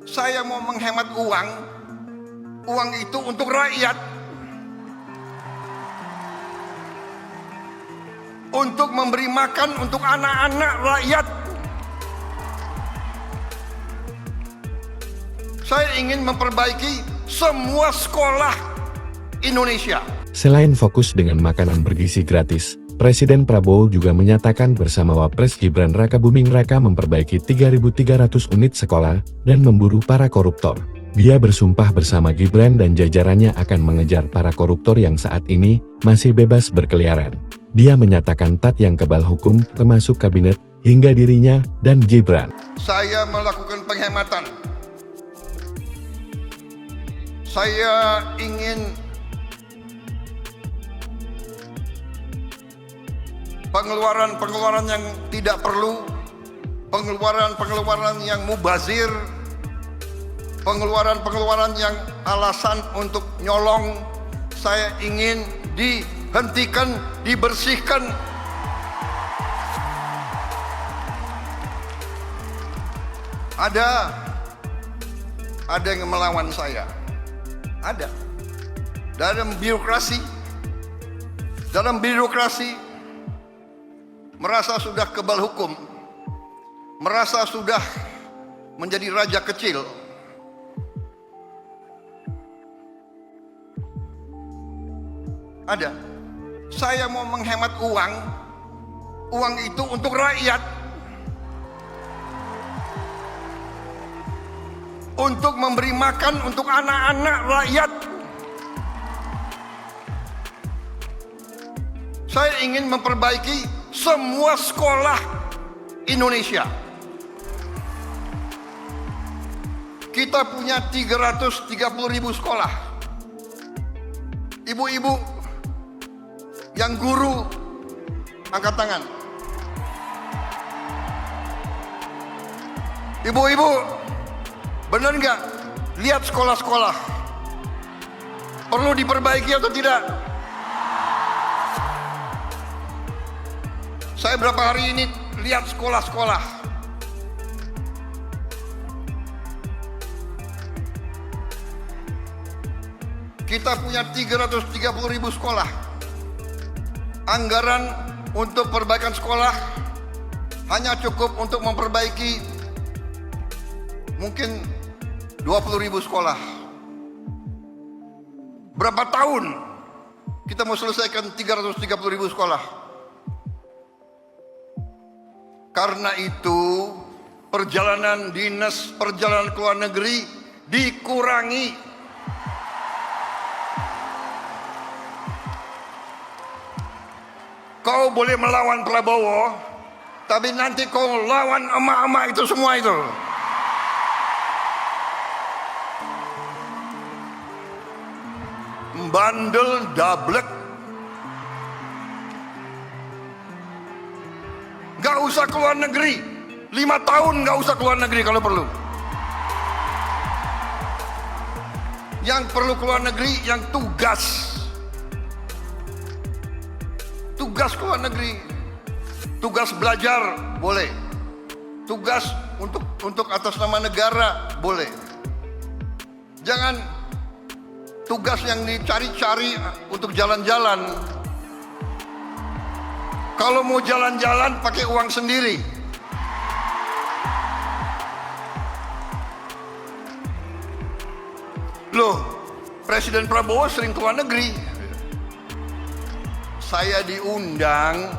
Saya mau menghemat uang. Uang itu untuk rakyat. Untuk memberi makan untuk anak-anak rakyat. Saya ingin memperbaiki semua sekolah Indonesia. Selain fokus dengan makanan bergizi gratis, Presiden Prabowo juga menyatakan bersama Wapres Gibran Rakabuming Raka memperbaiki 3.300 unit sekolah dan memburu para koruptor. Dia bersumpah bersama Gibran dan jajarannya akan mengejar para koruptor yang saat ini masih bebas berkeliaran. Dia menyatakan tat yang kebal hukum termasuk kabinet hingga dirinya dan Gibran. Saya melakukan penghematan. Saya ingin pengeluaran-pengeluaran yang tidak perlu, pengeluaran-pengeluaran yang mubazir, pengeluaran-pengeluaran yang alasan untuk nyolong, saya ingin dihentikan, dibersihkan. Ada yang melawan saya. Ada. Dalam birokrasi merasa sudah kebal hukum, merasa sudah menjadi raja kecil. Ada. Saya mau menghemat uang. Uang itu untuk rakyat. Untuk memberi makan untuk anak-anak rakyat. Saya ingin memperbaiki semua sekolah Indonesia. Kita punya 330.000 sekolah. Ibu-ibu yang guru, angkat tangan. Ibu-ibu, benar nggak? Lihat sekolah-sekolah. Perlu diperbaiki atau tidak? Saya berapa hari ini lihat sekolah-sekolah. Kita punya 330.000 sekolah. Anggaran untuk perbaikan sekolah hanya cukup untuk memperbaiki mungkin 20.000 sekolah. Berapa tahun kita mau selesaikan 330.000 sekolah? Karena itu perjalanan dinas, perjalanan ke luar negeri dikurangi. Kau boleh melawan Prabowo, tapi nanti kau lawan emak-emak itu semua itu. Bandel dablek. Gak usah keluar negeri. 5 tahun gak usah keluar negeri kalau perlu. Yang perlu keluar negeri yang tugas. Tugas keluar negeri. Tugas belajar boleh. Tugas untuk atas nama negara boleh. Jangan tugas yang dicari-cari untuk jalan-jalan. Kalau mau jalan-jalan pakai uang sendiri. Loh, Presiden Prabowo sering keluar negeri. Saya diundang,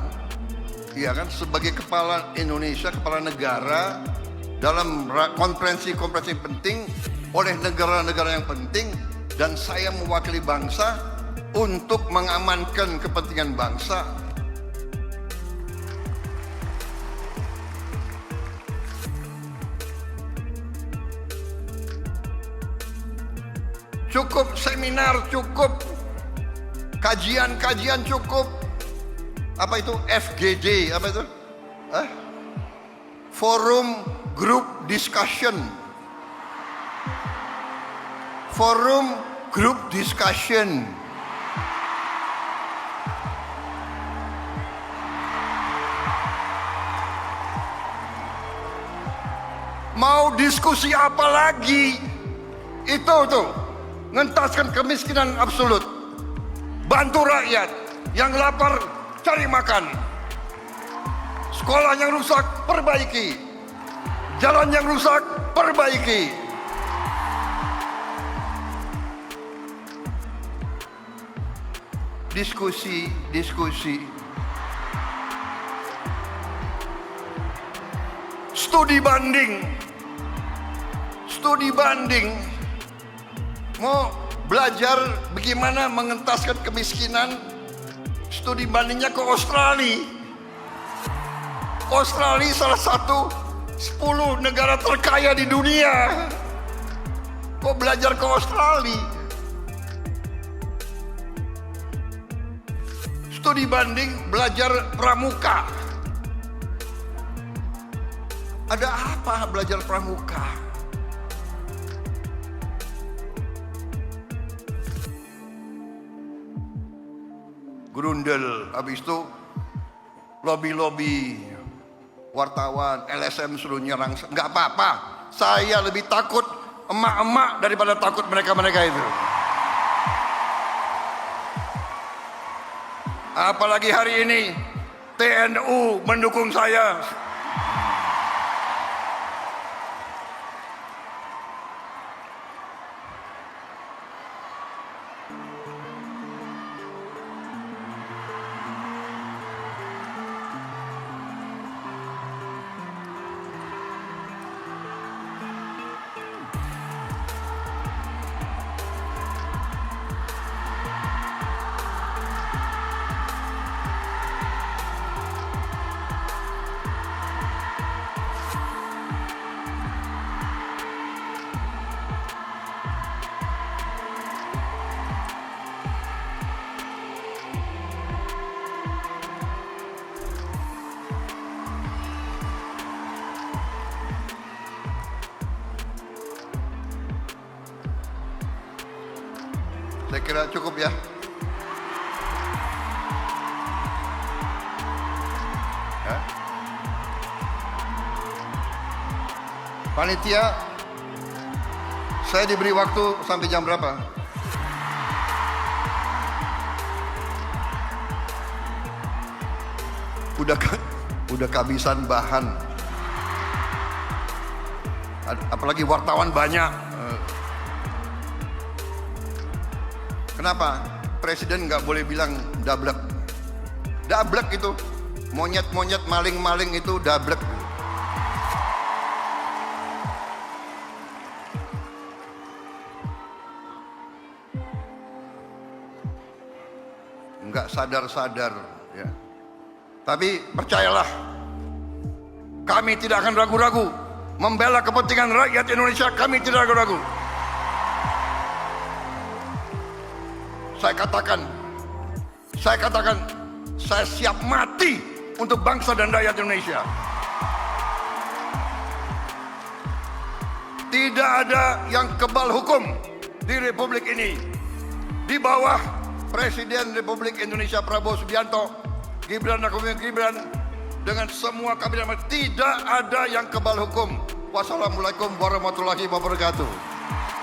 ya kan, sebagai kepala Indonesia, kepala negara dalam konferensi-konferensi penting oleh negara-negara yang penting, dan saya mewakili bangsa untuk mengamankan kepentingan bangsa. Cukup seminar, cukup kajian-kajian, cukup apa itu FGD, apa itu? Forum Group Discussion. Forum Group Discussion. Mau diskusi apa lagi? Itu tuh, ngentaskan kemiskinan absolut. Bantu rakyat yang lapar cari makan. Sekolah yang rusak perbaiki. Jalan yang rusak perbaiki. Diskusi. Studi banding. Mau belajar bagaimana mengentaskan kemiskinan, studi bandingnya ke Australia. Australia salah satu 10 negara terkaya di dunia. Kok belajar ke Australia? Studi banding, belajar pramuka. Ada apa belajar pramuka? Grundel, habis itu lobby wartawan, LSM suruh nyerang. Nggak apa-apa, saya lebih takut emak-emak daripada takut mereka-mereka itu. Apalagi hari ini TNU mendukung saya. Saya kira cukup ya. Panitia, saya diberi waktu sampai jam berapa? Udah kehabisan bahan. Apalagi wartawan banyak. Kenapa? Presiden nggak boleh bilang dablek. Dablek itu, monyet-monyet, maling-maling itu dablek. Nggak sadar-sadar, ya. Tapi percayalah, kami tidak akan ragu-ragu membela kepentingan rakyat Indonesia. Kami tidak ragu-ragu. Saya katakan, saya siap mati untuk bangsa dan rakyat Indonesia. Tidak ada yang kebal hukum di Republik ini. Di bawah Presiden Republik Indonesia Prabowo Subianto, Gibran Raka Buming Gibran, dengan semua kabinet, tidak ada yang kebal hukum. Wassalamualaikum warahmatullahi wabarakatuh.